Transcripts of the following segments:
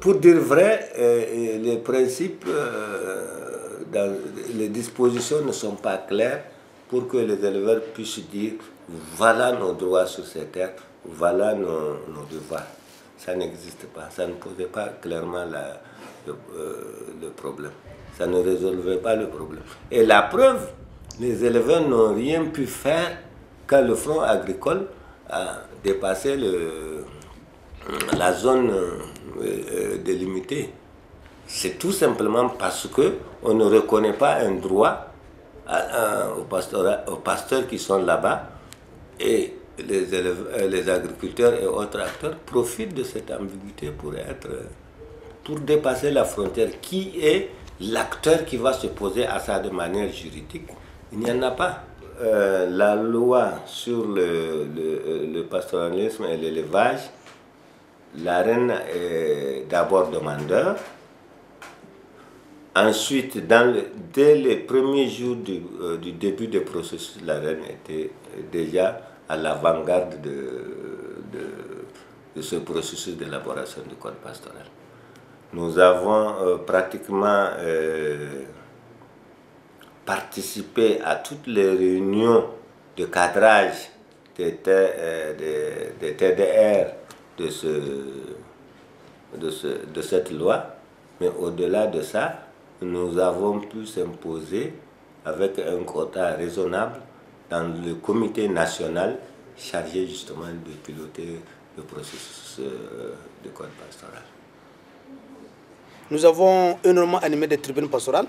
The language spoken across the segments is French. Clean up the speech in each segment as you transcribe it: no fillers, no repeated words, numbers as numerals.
pour dire vrai, les principes, les dispositions ne sont pas claires pour que les éleveurs puissent dire voilà nos droits sur ces terres, voilà nos devoirs. Ça n'existe pas, ça ne posait pas clairement le problème. Ça ne résolvait pas le problème. Et la preuve, les éleveurs n'ont rien pu faire quand le front agricole a dépassé la zone délimitée. C'est tout simplement parce qu'on ne reconnaît pas un droit aux pasteurs qui sont là-bas, et les agriculteurs et autres acteurs profitent de cette ambiguïté pour dépasser la frontière. Qui est l'acteur qui va se poser à ça de manière juridique? Il n'y en a pas. La loi sur le pastoralisme et l'élevage, la reine est d'abord demandeur. Ensuite, dès les premiers jours du début du processus, la reine était déjà à l'avant-garde de ce processus d'élaboration du code pastoral. Nous avons pratiquement participé à toutes les réunions de cadrage des TDR de cette loi, mais au-delà de ça, nous avons pu s'imposer avec un quota raisonnable dans le comité national chargé justement de piloter le processus du code pastoral. Nous avons énormément animé des tribunes pastorales,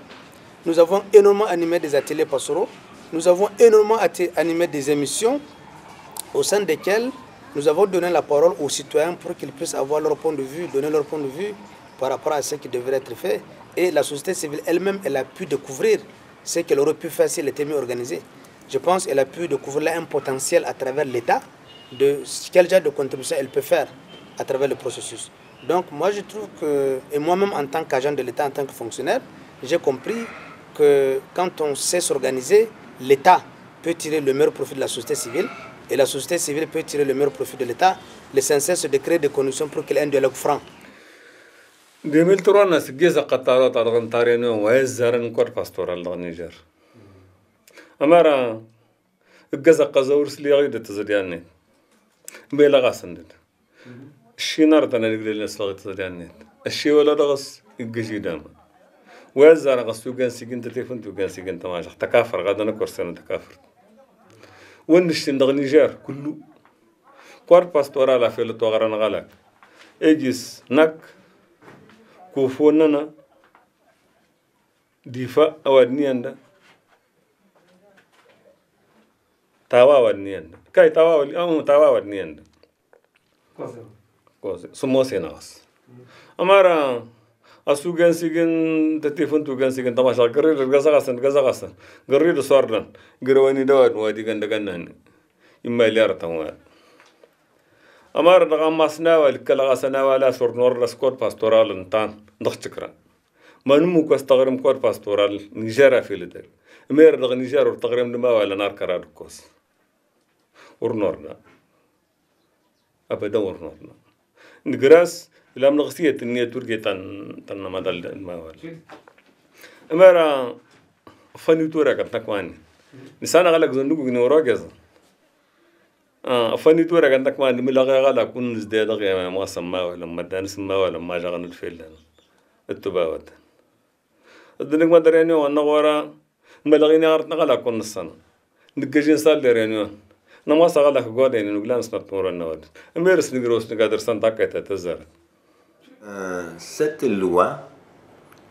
nous avons énormément animé des ateliers pastoraux, nous avons énormément animé des émissions au sein desquelles nous avons donné la parole aux citoyens pour qu'ils puissent avoir leur point de vue, donner leur point de vue par rapport à ce qui devrait être fait. Et la société civile elle-même, elle a pu découvrir ce qu'elle aurait pu faire si elle était mieux organisée. Je pense qu'elle a pu découvrir un potentiel à travers l'État de quel genre de contribution elle peut faire à travers le processus. Donc moi je trouve que, et moi-même en tant qu'agent de l'État, en tant que fonctionnaire, j'ai compris que quand on sait s'organiser, l'État peut tirer le meilleur profit de la société civile et la société civile peut tirer le meilleur profit de l'État. L'essentiel c'est de créer des conditions pour qu'il y ait un dialogue franc. 2003 nas geza qatarat adgan tarino wazaran kor pastoral da Niger. Amara geza qazawr sliya de tazdiyanet. Bela gasandet. الشينار تنا نقول لنا صلاة تزريانات الشيء ولا رغص يجي دام وزار رغص وجان سجن تليفون وجان سجن تماشى تكافر غدا نكر سنة تكافر ونشتن دغني جار كله كوار باستورا لا فيل توغران غلاك اجيس نك كوفوننا دفاع أودنياندا تاوا ودنياندا كاي تاوا ودنياندا سموسي ناس أمارا أسوقن سجن تتيفون توقن سجن تماشى قرير غزا قرير صارنا قرواني دواد وادي قندقنن إما ليار تموال أمارا نغام ماسناوا الكلا غاسناوا لا صور نور رسكور باستورال انتان نخشكرا ما نمو كاستغرم كور باستورال نيجيرا في لدل أمير نغ نيجير ورتغرم نما ولا نار كرادكوس ورنورنا أبدا ورنورنا نجراس لام نغسية النية تركي تن مدل الموال أمارا فني تورا كم تكواني نسانا غلق زندوق نورا جزا فني تورا كم تكواني ملغا غلا كون نزداد غيا ما سما ولا ما دانس ما ولا ما جغن الفيل التباوت الدنيا ما درينيو أنا ورا ملغيني عرضنا غلا كون السنة نجيجين سال درينيو نما سأقول لك قادين إنه جلانس نطور النواد أميرس نجروس نقدر سنتاكة تتزار. Cette loi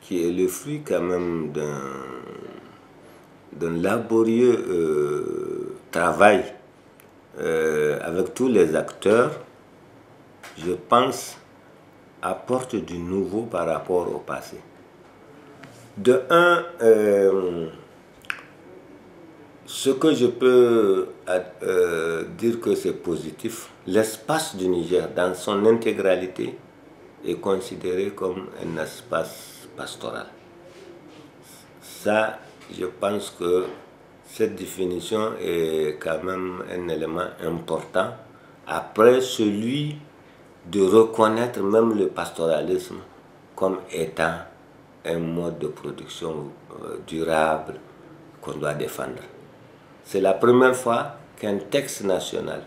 qui est le fruit quand même d'un laborieux travail avec tous les acteurs, je pense, apporte du nouveau par rapport au passé. De un, ce que je peux dire que c'est positif, l'espace du Niger dans son intégralité est considéré comme un espace pastoral. Ça, je pense que cette définition est quand même un élément important. Après celui de reconnaître même le pastoralisme comme étant un mode de production durable qu'on doit défendre. C'est la première fois qu'un texte national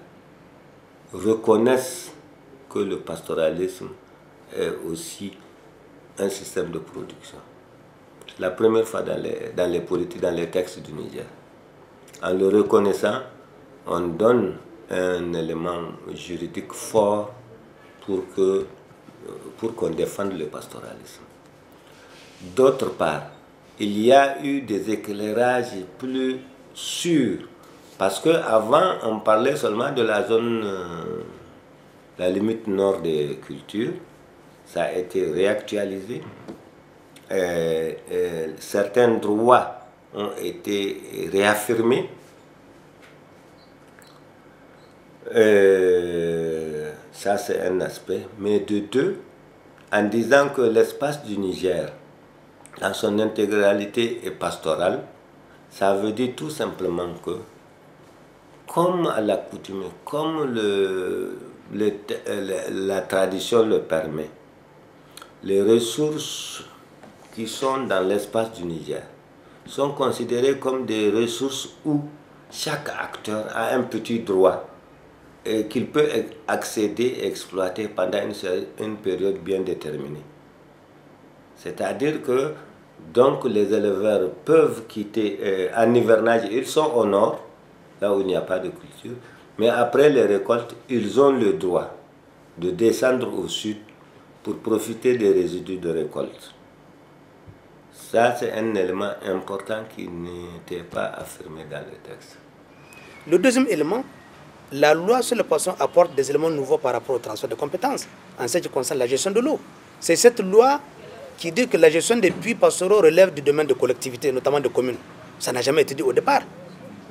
reconnaisse que le pastoralisme est aussi un système de production. La première fois dans les politiques, dans les textes du Niger. En le reconnaissant, on donne un élément juridique fort pour qu'on défende le pastoralisme. D'autre part, il y a eu des éclairages plus sûrs, parce qu'avant, on parlait seulement de la zone, la limite nord des cultures. Ça a été réactualisé. Certains droits ont été réaffirmés. Ça, c'est un aspect. Mais de deux, en disant que l'espace du Niger, dans son intégralité, est pastoral, ça veut dire tout simplement que, comme à l'accoutumée, comme la tradition le permet, les ressources qui sont dans l'espace du Niger sont considérées comme des ressources où chaque acteur a un petit droit et qu'il peut accéder et exploiter pendant une période bien déterminée. C'est-à-dire que donc les éleveurs peuvent quitter en hivernage, ils sont au nord, là où il n'y a pas de culture, mais après les récoltes, ils ont le droit de descendre au sud pour profiter des résidus de récolte. Ça, c'est un élément important qui n'était pas affirmé dans le texte. Le deuxième élément, la loi sur le poisson apporte des éléments nouveaux par rapport au transfert de compétences en ce qui concerne la gestion de l'eau. C'est cette loi qui dit que la gestion des puits pastoraux relève du domaine de collectivités, notamment de communes. Ça n'a jamais été dit au départ.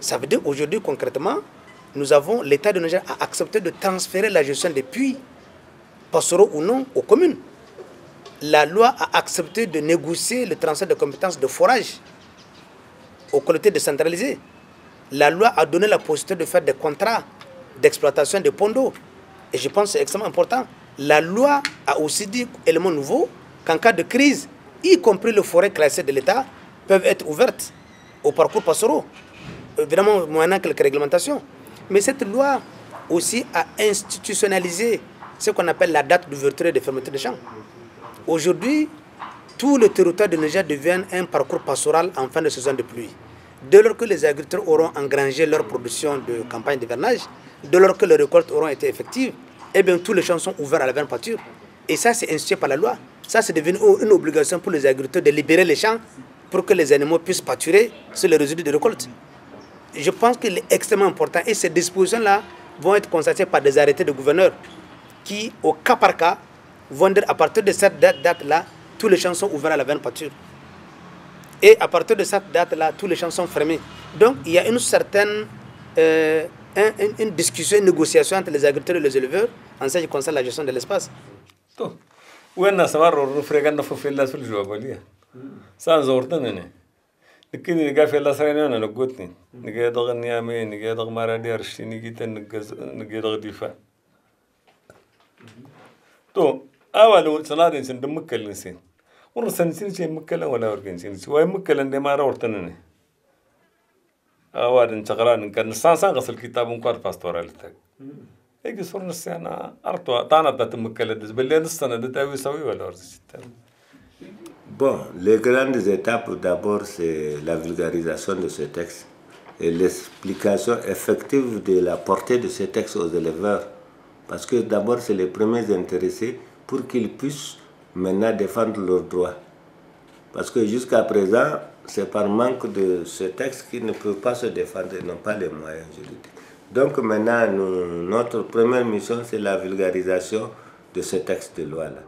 Ça veut dire aujourd'hui, concrètement, l'État de Niger a accepté de transférer la gestion des puits pastoraux ou non aux communes. La loi a accepté de négocier le transfert de compétences de forage aux collectivités décentralisées. La loi a donné la possibilité de faire des contrats d'exploitation de ponts d'eau. Et je pense que c'est extrêmement important. La loi a aussi dit, élément nouveau, qu'en cas de crise, y compris les forêts classées de l'État, peuvent être ouvertes au parcours pastoraux. Évidemment, moyennant quelques réglementations. Mais cette loi aussi a institutionnalisé ce qu'on appelle la date d'ouverture et de fermeture des champs. Aujourd'hui, tout le territoire de Niger devient un parcours pastoral en fin de saison de pluie. Dès lors que les agriculteurs auront engrangé leur production de campagne d'hivernage, dès lors que les récoltes auront été effectives, eh bien tous les champs sont ouverts à la verne pâture. Et ça, c'est institué par la loi. Ça, c'est devenu une obligation pour les agriculteurs de libérer les champs pour que les animaux puissent pâturer sur les résidus de récolte. Je pense qu'il est extrêmement important et ces dispositions-là vont être constatées par des arrêtés de gouverneurs qui, au cas par cas, vont dire à partir de cette date-là, tous les champs sont ouverts à la verne pâture. Et à partir de cette date-là, tous les champs sont fermés. Donc, il y a une certaine une discussion, une négociation entre les agriculteurs et les éleveurs en ce qui concerne la gestion de l'espace. أول سنادين سند مكلن سين ورسن سين شيء مكلن ولا وركن سين وين مكلن ده ما رورتنني أول شغلان كان سان غسل كتاب مقار باستورال تك هيك صور نسينا أرتوا تانا تتمكلن ده بلين السنة ده تأوي سوي ولا ورزت. Bon, les grandes étapes, d'abord, c'est la vulgarisation de ce texte et l'explication effective de la portée de ce texte aux éleveurs. Parce que d'abord, c'est les premiers intéressés pour qu'ils puissent maintenant défendre leurs droits. Parce que jusqu'à présent, c'est par manque de ce texte qu'ils ne peuvent pas se défendre, ils n'ont pas les moyens juridiques. Donc maintenant, notre première mission, c'est la vulgarisation de ce texte de loi-là.